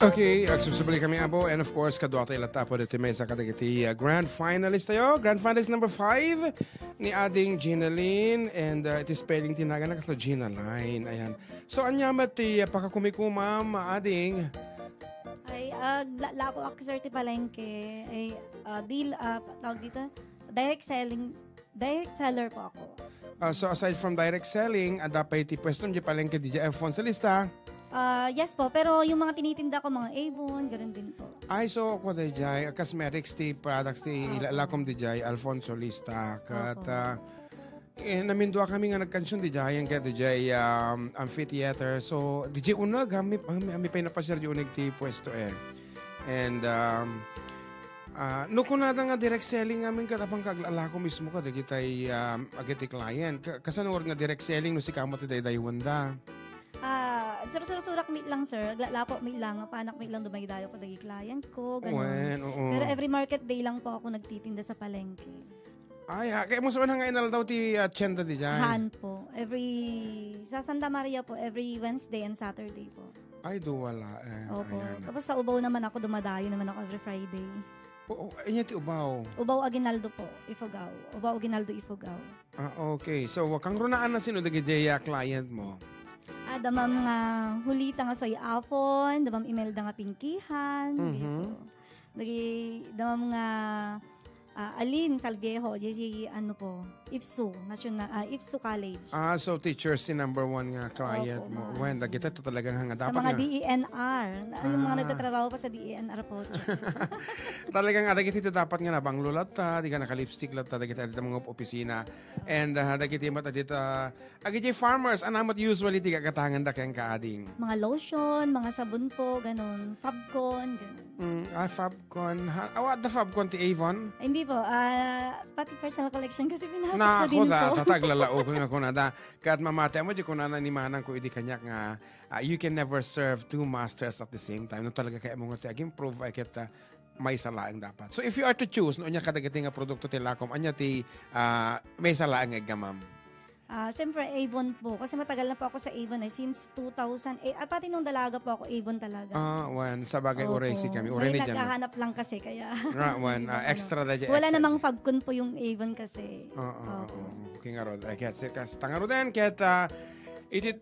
Okay, agsusubali kami abo and of course kadwa tayo latapo dito may sa kadagiti grand finalist tayo. Grand finalist number 5 ni ading Gina Lynn and it is spelling tinaga na kaslo Gina Line. Ayan. So anyamat ti pakakumikumam ading ay lako akser ti palengke ay deal tawag dito direct seller po ako. So aside from direct selling, adapay ti pweston di palengke di F1 sa lista. Yes po, pero yung mga tinitinda ko, mga Avon, ganoon din po. Ay, so ako di jay, cosmetics ti products ti ilalakom di jay, Alfonso Lista. Kat, namindua kami nga nagkansyon di jay, ang di jay amphitheater. So, di jay unag, kami pa napasir di unag ti pwesto eh. And, no kung nada nga direct selling namin katapang kaglalako mismo ka, di kitay agiti client. Kasanor nga direct selling, no si kamot ti day wanda. Surak meet lang, sir. Lapo meet lang. Panak meet lang dumaydayo ko dagi client ko. Ganun. Oo. Pero every market day lang po ako nagtitinda sa palengke. Ay, kaya mo sabihin nga inal daw ti tiyenda di dyan? Han po. Sa Santa Maria po, every Wednesday and Saturday po. Ay, wala. Opo. Tapos sa Ubaw naman ako, dumadayo naman ako every Friday. Inya ti Ubaw? Ubaw Aguinaldo po, Ifugao. Ubaw Aguinaldo, Ifugao. Okay. So, wakang runaan na sino dagi jaya client mo? Damam nga hulita nga soy afon, damam email da nga pingkihan, damam nga Alin Salviejo, si ano po, IFSU College. So teachers si number 1 nga client mo. When kita to talagang hanga dapat sa mga DENR. Yung mga nagtatrabaho pa sa DENR po. Talagang ada kita dapat nga nabang lulat ta, di ka naka-lipstick lat ta, kita dito mga opisina. And ada kita mata dito, agiti farmers, anamat usually di kakatangan da kayang kaading. Mga lotion, mga sabon po, ganun. Fabcon, ganun. Fabcon. What the Fabcon ti Avon? Hindi po, pati personal collection kasi pinasok ko Na din po. ako tataglalao ko nga kunada. Kahit mamate mo, di kunana ni manang ko idi kanyak nga, you can never serve two masters at the same time. No talaga kaya mo nga improve ay kita may salaang dapat. So if you are to choose, no nya kadagiti nga produkto ti lakom, anya ti may salaang gamam. Siyempre, Avon po. Kasi matagal na po ako sa Avon since 2008. At pati nung dalaga po ako, Avon talaga. Sa bagay si kami. May naghahanap lang kasi, kaya... extra na dyan. Wala namang Fabcon po yung Avon kasi. Okay nga rod. Kasi tangaro din. Kaya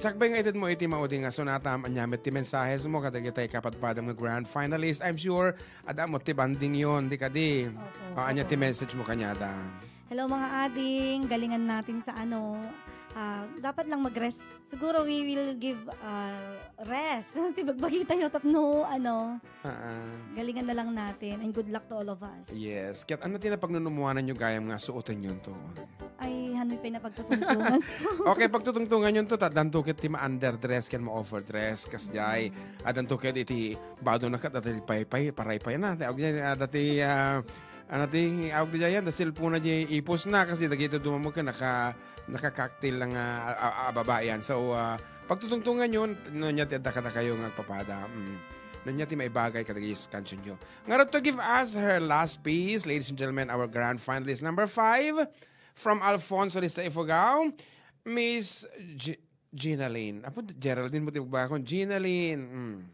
sakbay nga itit mo iti maudi nga sunatam anyamit ti mensahes mo kadagitay kapatpadang nga grand finalist. I'm sure ada mo ti banding yon di kadi. Anya ti message mo kanyada. Hello mga ading, galingan natin sa dapat lang mag-rest. Siguro we will give rest. Tibagbagi tayo tapno galingan na lang natin and good luck to all of us. Yes. Kaya ano tinapagnunumanan nyo gayam nga suotin yun to? Ay, hanoy pa na pagtutungtungan. Okay, pagtutungtungan yun to, dantukit ti ma-underdress kan ma-overdress kas jay. Dantukit iti bado na kat dati pay paray-pay na. Dati awag di jayan, dasil po na di ipos na kasi dagito dumamog ka naka-cocktail lang babayan. So, pagtutungtungan yun, nunya ti adda ka kayo nga papada. Nunya ti may bagay kadagi sa kansion nyo. Ngayon to give us her last piece, ladies and gentlemen, our grand finalist number 5 from Alfonso Lista Ifugao, Miss Gina Lynn. Apo, Geraldine mo ti ba akong Gina Lynn.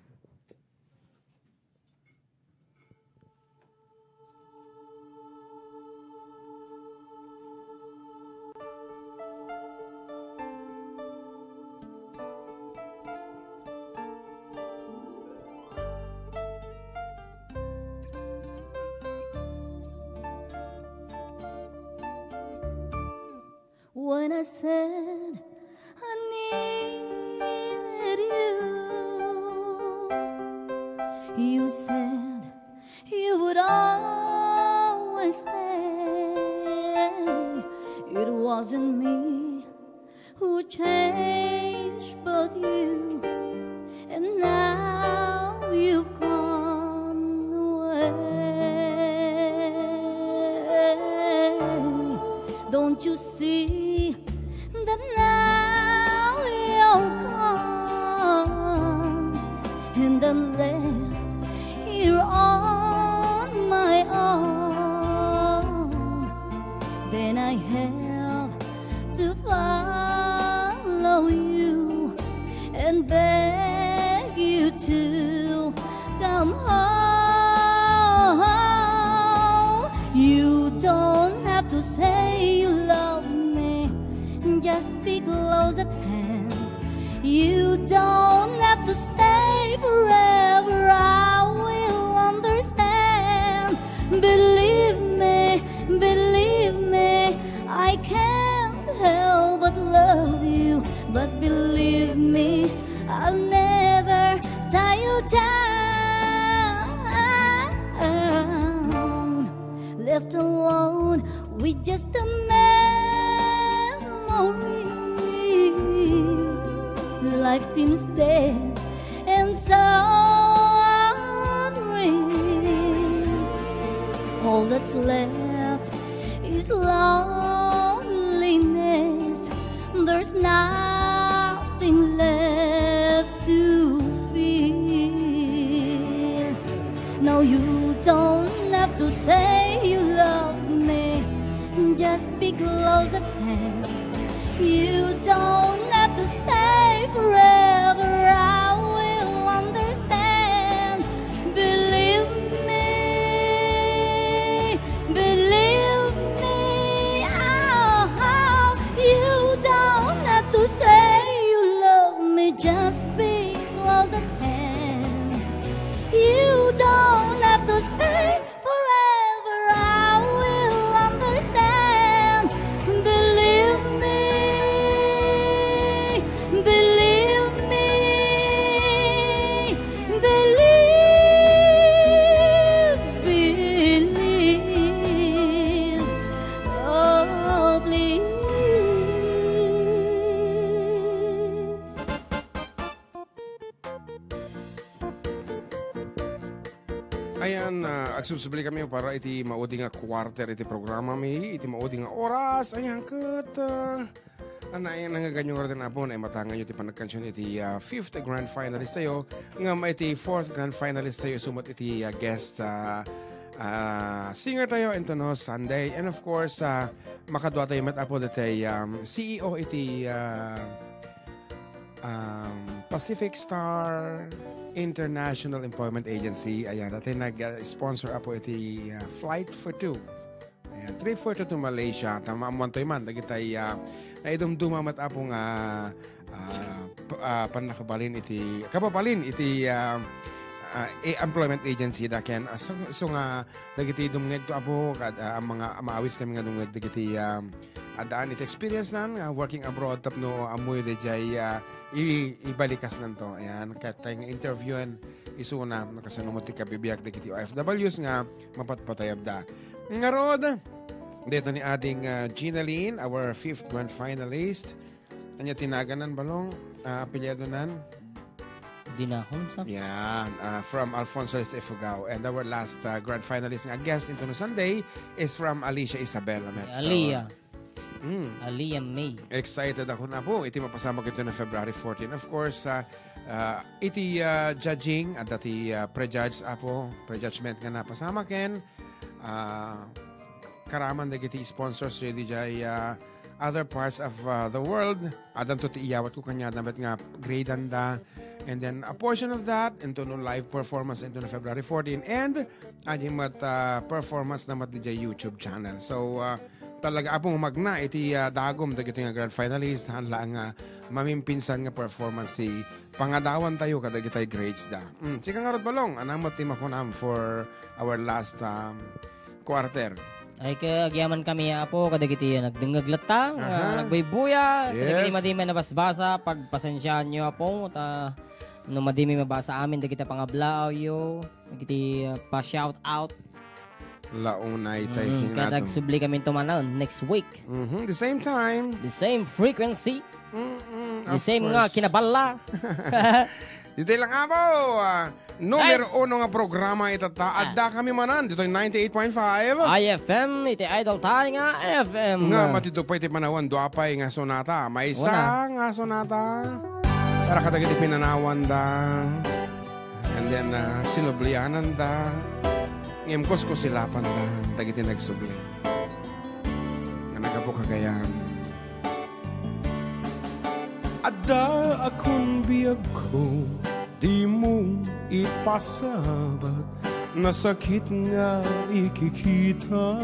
When I said I needed you said you would always stay. It wasn't me who changed, but you, and now you've gone away. Don't you see that now you're gone, and I'm left here on my own? Then I have to follow you and beg you to You don't have to stay forever, I will understand. Believe me, I can't help but love you. But believe me, I'll never tie you down. Left alone with just a memory. Life seems dead and so unreal. All that's left is loneliness. There's nothing left to feel. No, you don't have to say you love me. Just be close at hand. You don't have to stay forever, I will understand. Believe me, oh, you don't have to say you love me. Just be close at hand. You don't have to stay forever, I will understand. Believe me. Ayan, agsusubli kami para iti maudi nga quarter iti programa mi, iti maudi nga oras. Ayan, kat anayan nga ganyong ratin apon ay matangan nyo iti panagkansyon iti 5th grand finalist tayo. Nga iti 4th grand finalist tayo sumot iti guest singer tayo ito no Sunday. And of course, makadwa tayo matapod iti CEO iti Pacific Star International Employment Agency. Ayan, dati nag-sponsor po iti Flight for Two. Ayan, trip for two to Malaysia. Tama mo antoy man. Dagitay naidumdumamat apong panakabalin iti kapapalin iti employment agency da ken so nga dagiti dumngeg to apo ang mga maawis kami nga dumngeg dagiti adaan iti experience nan working abroad tapno amoy de jay ibalikas nanto. Ayan, kat tayo nga interviewan isuna nakasanumot ti kabibiyag dagiti OFWs nga mapatpatayab da. Ngarod dito ni ating Ginaline, our 5th grand finalist. Anya tinaganan balong apelyido nan Dinahon sa? Yeah, from Alfonso Ifugao. And our last grand finalist nga guest into Sunday is from Alicia Isabel. Aliyah. Aliyah May. Excited ako na po. Iti mapasama kito na February 14. Of course, iti judging at dati prejudge apo, prejudgment nga napasama ken. Karaman na iti sponsors ready jay other parts of the world. Adam to ti iyawat ko kanya dapat nga grade anda. And then a portion of that into no live performance into no February 14 and ajing mat performance na mat di YouTube channel. So talaga apong magna iti dagom dagiti nga grand finalist hanla nga mamimpinsan nga performance ti pangadawan tayo kadagitay grades da. Sika nga rod balong anamot ti makunam for our last quarter. Ay kagyaman kami apo kadagiti nagdengaglatang nagbaybuya kadagiti madimi nabasbasa pagpasensyaan nyo apo ta no madimi mabasa amin dagiti pangablao yo dagiti pa shout out launay tayo kinado. Kadag subli kami tumanaw next week. The same time. The same frequency. The same nga kinabala. Dito lang apo. Numero 1 nga programa itata. Adda kami manan. Dito yung 98.5. IFM. Iti idol tayo nga FM. Nga matito pa iti panawan. Duapay nga sonata. May isa nga sonata. Para kadagiti pinanawan da. And then sinublianan da. Ngimkos ko silapan da. Dagiti nagsubli. Nga nagapo kagayan. Adda akong biyag ko, di mo ipasabat, na sakit nga ikikita.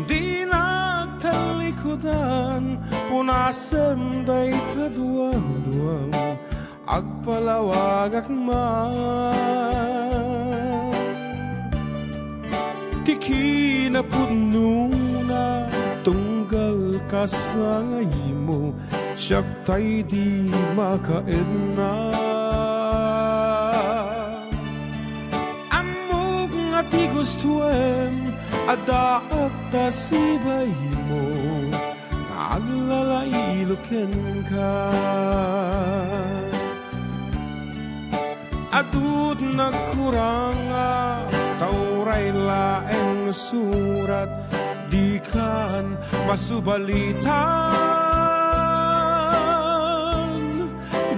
Di nagtalikod dan punasem day taduang-duang agpalawag at man tiki na puno na tunggal ka sa ngayon mo siyak tay di makain na amog nga ti gustuem Adda at tasibay mo naglalailukin ka Adud nagkuranga tauray laeng surat di kan masubalitan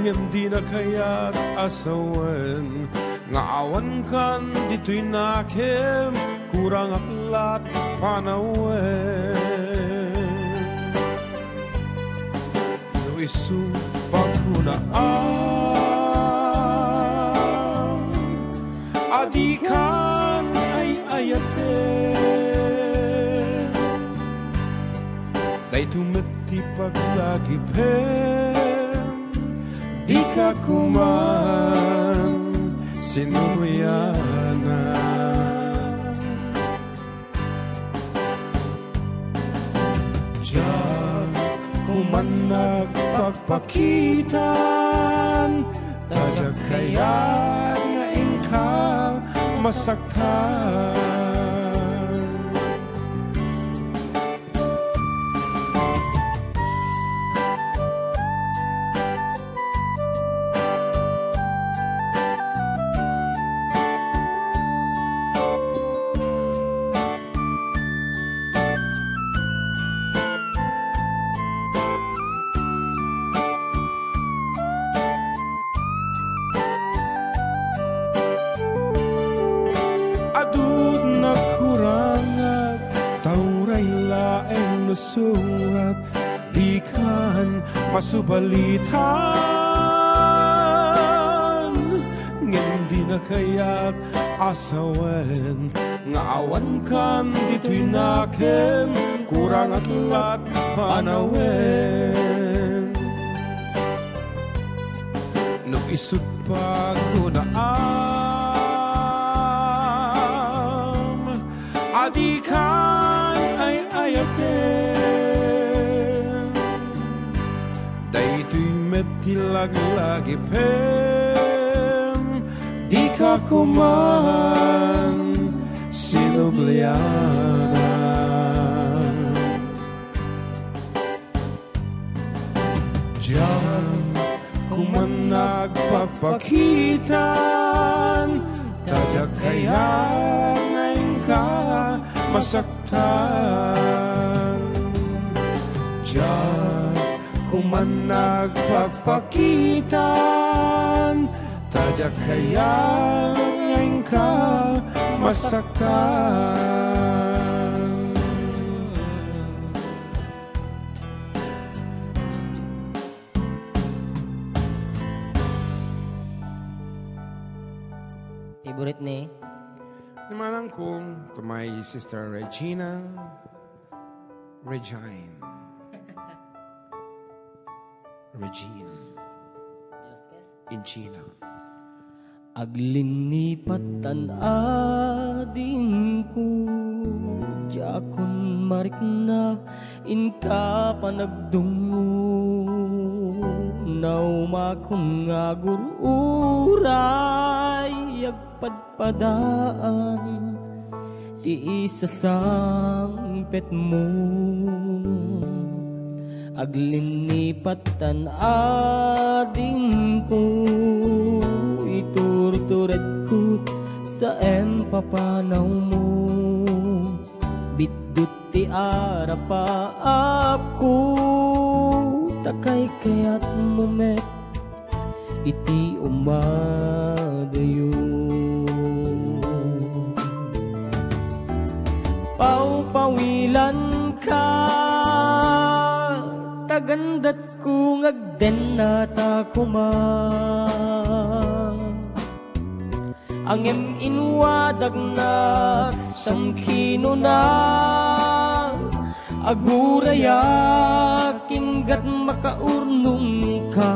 ngem di na kaya't asawen nga awan kan dito'y nakim kurang aklat panawen no isu pagkunaan adikan ay ayate day tumiti paglagipem di ka kuman sinuyana Diyan kuman nagpagpakitan Tadyak kaya ngayon ka masaktan surat di kan masubalitan ngem di na kaya't asawen nga awan kan dito'y nakem kurang atlat panawen no isut pagkunaam adikan ay ayaken daytoy metilaglagi pem di ka kuman sinubliana diyan kuman nagpapakitan tadyak kaya ngayon ka masaktan diyan kuman nagpapakitan tadyak kaya ngayon ka masaktan favorite ni Namanang kong to my sister Regina Regine in China. Aglinipatan ading ko Jakon marik na inka panagdungo Naumakon nga gururay Agpadpadaan Ti isa sang pet mo Aglinipatan ading ko Iturturet ko sa empapanaw mo Bitdut ti arapa ako Takay kaya't mumet iti umadayo Pau-pawilan ka Tagandat ko ngagden na takuma Angem inwadag na samkino na aguraya kinggat makaurnong ka,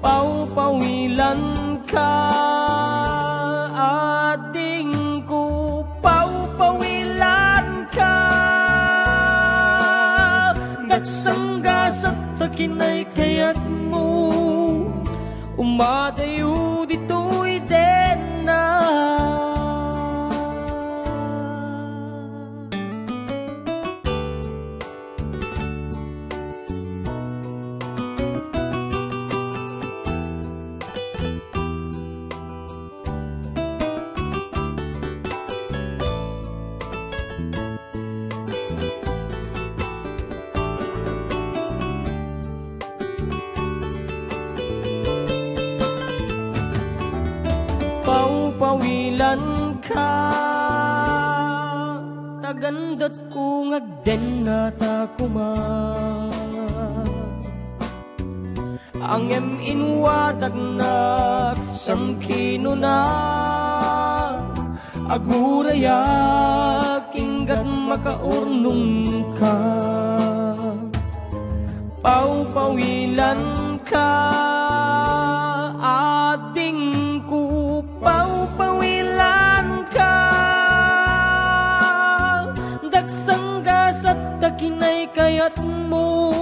pau-pawilan ka ating ko, pau-pawilan ka, daksangga sa takinay kayat mo, umadayo dito'y den na. Pau-pawilan ka, tagandat ko ngagden na takuma, ang inwadag nak samkino na, aguraya kinggat makaurnong ka, pau-pawilan ka ading ko, pau-pawilan ka, dagsangga sa takinay kayat mo,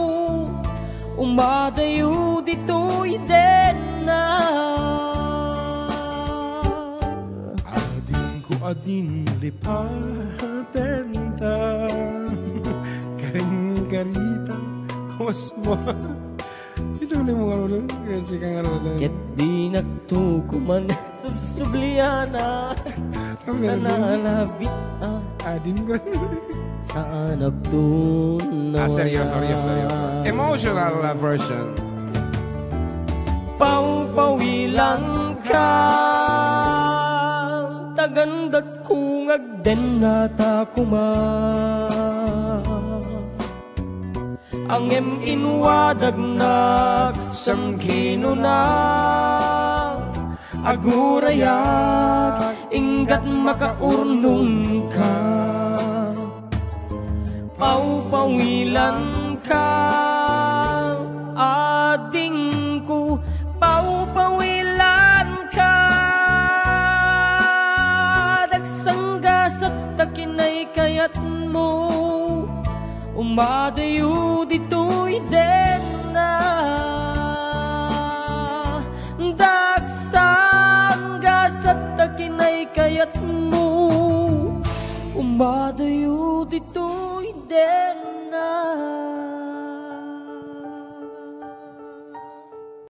umadayo dito'y den na. Ading ko adin lipaten ta, karing-karita was mo. Ito ulit mo nga ulit. Kasi ka nga ulit. Ket di nagtukuman subsubliana, nanalabit Adin ko. saan nagtunaw. Seryoso. Emotional version. Pau-pawilan ka, tagandat ko ngagden na takuma, ang inwadag nak samkino na, agurayak inggat makaurnong ka, pau-pawilan ka ading ko, pau-pawilan ka, dagsangga sa takinay kayat mo, umadayo dito'y den na, dagsangga sa takinay kayat mo, umadayo dito'y den